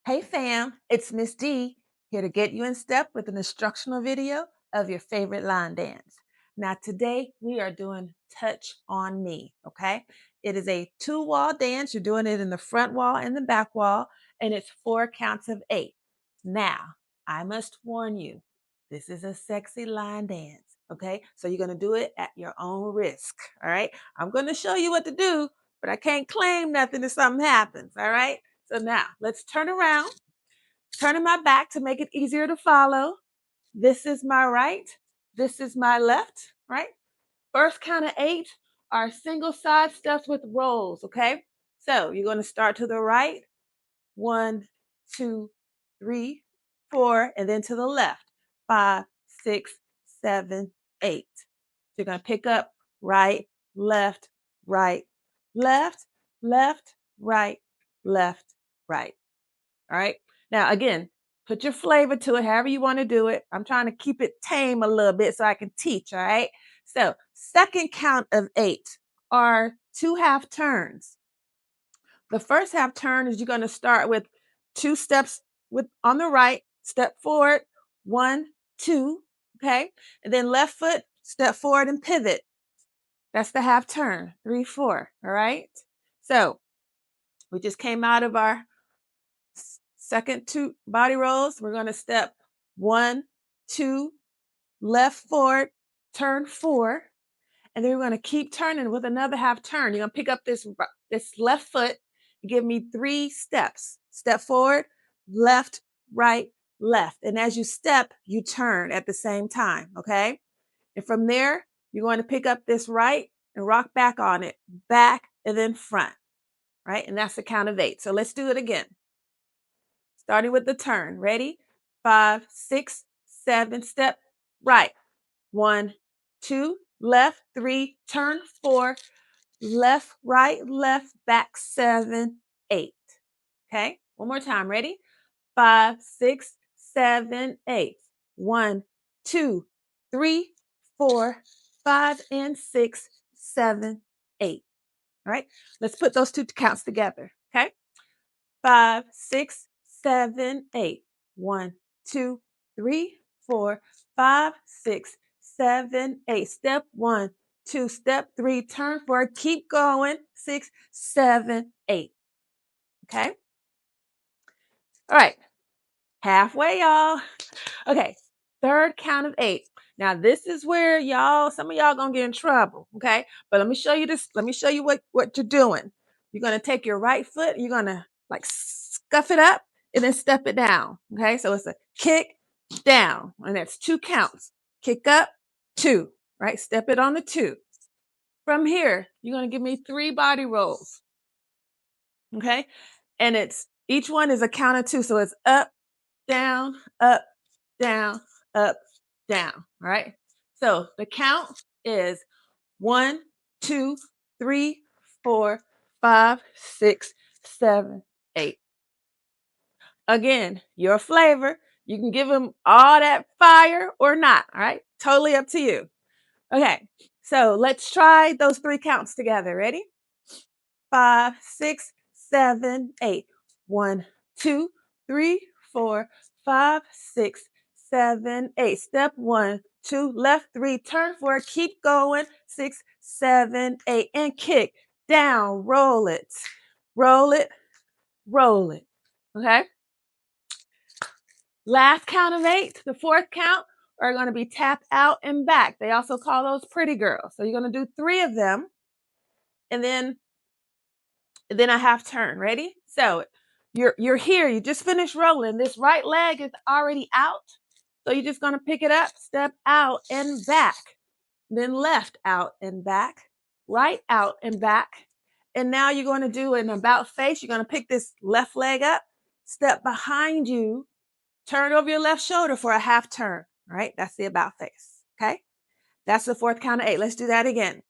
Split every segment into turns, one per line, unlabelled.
Hey fam, it's Miss D here to get you in step with an instructional video of your favorite line dance. Now today we are doing Touch on Me, okay? It is a two-wall dance. You're doing it in the front wall and the back wall, and it's 4 counts of 8. Now, I must warn you, this is a sexy line dance, okay? So you're going to do it at your own risk, all right? I'm going to show you what to do, but I can't claim nothing if something happens, all right? So now let's turn around, turning my back to make it easier to follow. This is my right. This is my left, right? First count of 8 are single side steps with rolls, okay? So you're going to start to the right, 1, 2, 3, 4, and then to the left, 5, 6, 7, 8. So you're going to pick up right, left, right, left, left, right, left, right. All right. Now, again, put your flavor to it, however you want to do it. I'm trying to keep it tame a little bit so I can teach. All right. So, second count of 8 are 2 half turns. The first half turn is you're going to start with 2 steps with on the right, step forward, 1, 2. Okay. And then left foot, step forward and pivot. That's the half turn, 3, 4. All right. So, we just came out of our second 2 body rolls. We're going to step 1, 2, left forward, turn 4, and then we're going to keep turning with another half turn. You're going to pick up this left foot and give me 3 steps. Step forward, left, right, left. And as you step, you turn at the same time, okay? And from there, you're going to pick up this right and rock back on it, back and then front, right? And that's the count of 8. So let's do it again. Starting with the turn. Ready? 5, 6, 7, step right. 1, 2, left, 3, turn 4, left, right, left, back 7, 8. Okay? One more time. Ready? 5, 6, 7, 8. 1, 2, 3, 4, 5, and 6, 7, 8. All right? Let's put those 2 counts together. Okay? 5, 6, 7, 8. 1, 2, 3, 4, 5, 6, 7, 8. Step 1, 2, step 3, turn 4, keep going. 6, 7, 8. Okay? All right. Halfway, y'all. Okay. Third count of 8. Now, this is where some of y'all gonna get in trouble. Okay. But let me show you this. Let me show you what you're doing. You're gonna take your right foot, you're gonna like scuff it up and then step it down. Okay. So it's a kick down, and that's 2 counts. Kick up, 2, right? Step it on the 2. From here, you're gonna give me 3 body rolls. Okay. And each one is a count of 2. So it's up, down, up, down, up, down, right? So the count is 1, 2, 3, 4, 5, 6, 7, 8. Again, your flavor. You can give them all that fire or not, all right? Totally up to you. Okay, so let's try those 3 counts together. Ready? 5, 6, 7, 8. 1, 2, 3, 4, 5, 6, 7, 8. Step 1, 2, left, 3, turn 4, keep going. 6, 7, 8, and kick down. Roll it, roll it, roll it. Okay. Last count of 8, the 4th count, are going to be tap out and back. They also call those pretty girls. So you're going to do 3 of them, and then a half turn. Ready? So you're here. You just finished rolling. This right leg is already out. So you're just going to pick it up, step out and back. Then left out and back, right out and back. And now you're going to do an about face. You're going to pick this left leg up, step behind you, turn over your left shoulder for a half turn. All right? That's the about face. Okay? That's the 4th count of 8. Let's do that again.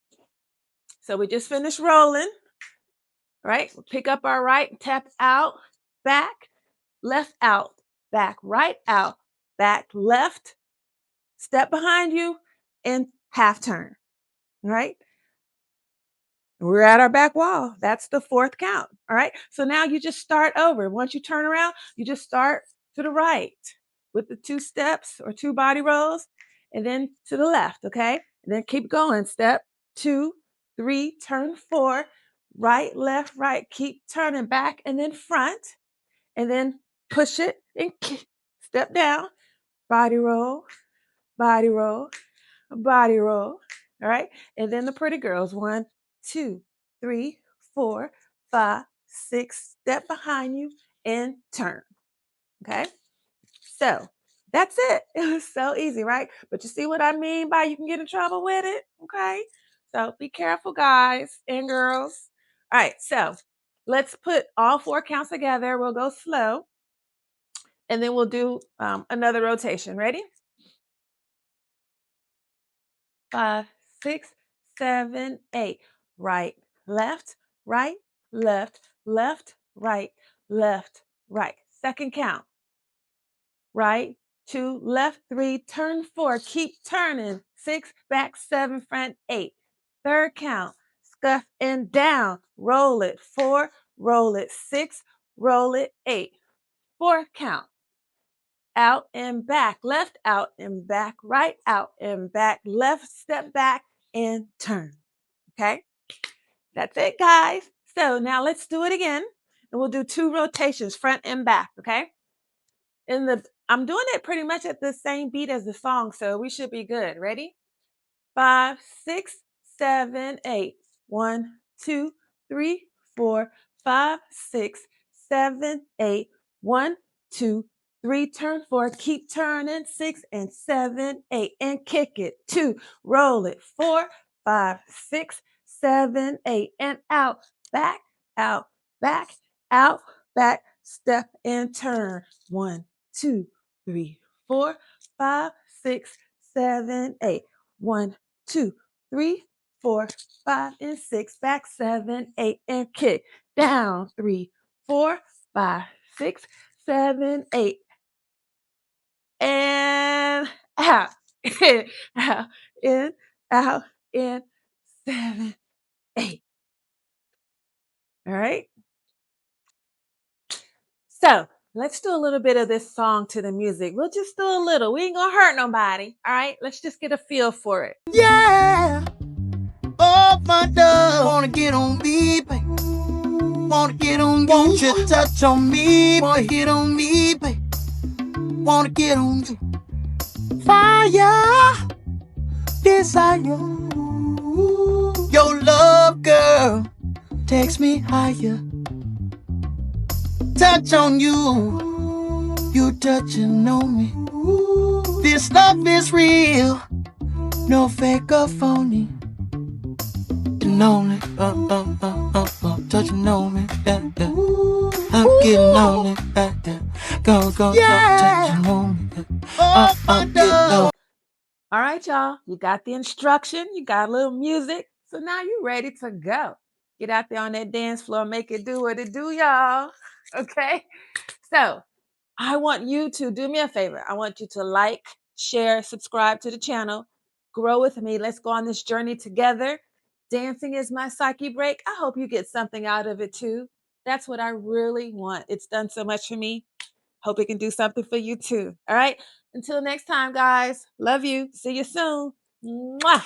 So we just finished rolling. Right? We'll pick up our right, tap out, back, left out, back, right out, back, left, step behind you, and half turn. Right? We're at our back wall. That's the fourth count. All right. So now you just start over. Once you turn around, you just start to the right with the 2 steps or 2 body rolls, and then to the left. Okay. And then keep going. Step 2, 3, turn 4, right, left, right. Keep turning back and then front, and then push it and step down. Body roll, body roll, body roll. All right. And then the pretty girls. 1, 2, 3, 4, 5, 6. Step behind you and turn. Okay. So that's it. It was so easy, right? But you see what I mean by you can get in trouble with it. Okay. So be careful, guys and girls. All right. So let's put all 4 counts together. We'll go slow and then we'll do another rotation. Ready? 5, 6, 7, 8. Right, left, right, left, left, right, left, right. Second count. Right, 2, left, 3, turn 4. Keep turning. 6, back, 7, front, 8. Third count. Scuff and down. Roll it. 4, roll it. 6, roll it. 8. Fourth count. Out and back, left, out and back, right, out and back, left, step back and turn. Okay, that's it, guys. So now let's do it again, and we'll do 2 rotations, front and back. Okay, I'm doing it pretty much at the same beat as the song, so we should be good. Ready? 5, 6, 7, 8. 1, 2, 3, 4, 5, 6, 7, 8. 1, 2, 3, turn 4, keep turning. 6 and 7, 8, and kick it. 2, roll it. 4, 5, 6, 7, 8, and out, back, out, back, out, back, step and turn. 1, 2, 3, 4, 5, 6, 7, 8. 1, 2, 3, 4, 5, and 6. Back 7, 8, and kick. Down 3, 4, 5, 6, 7, 8. And out. Out. In, out, in, 7, 8. All right. So let's do a little bit of this song to the music. We'll just do a little. We ain't gonna hurt nobody. All right. Let's just get a feel for it.
Yeah. Oh, my dove. Wanna get on me, babe. Wanna get on you. Won't you touch on me? Wanna hit on me, babe. Wanna get on you. Fire, desire. Your love, girl, takes me higher. Touch on you. You touching on me. This love is real. No fake or phony. On it, touching on me, yeah, yeah. I'm getting on it, yeah, yeah. Go, yeah. Touching on me, yeah. I'm getting on.
All right, y'all. You got the instruction. You got a little music. So now you're ready to go. Get out there on that dance floor. Make it do what it do, y'all. Okay? So I want you to do me a favor. I want you to like, share, subscribe to the channel. Grow with me. Let's go on this journey together. Dancing is my psyche break. I hope you get something out of it too. That's what I really want. It's done so much for me. Hope it can do something for you too. All right. Until next time, guys. Love you. See you soon. Mwah.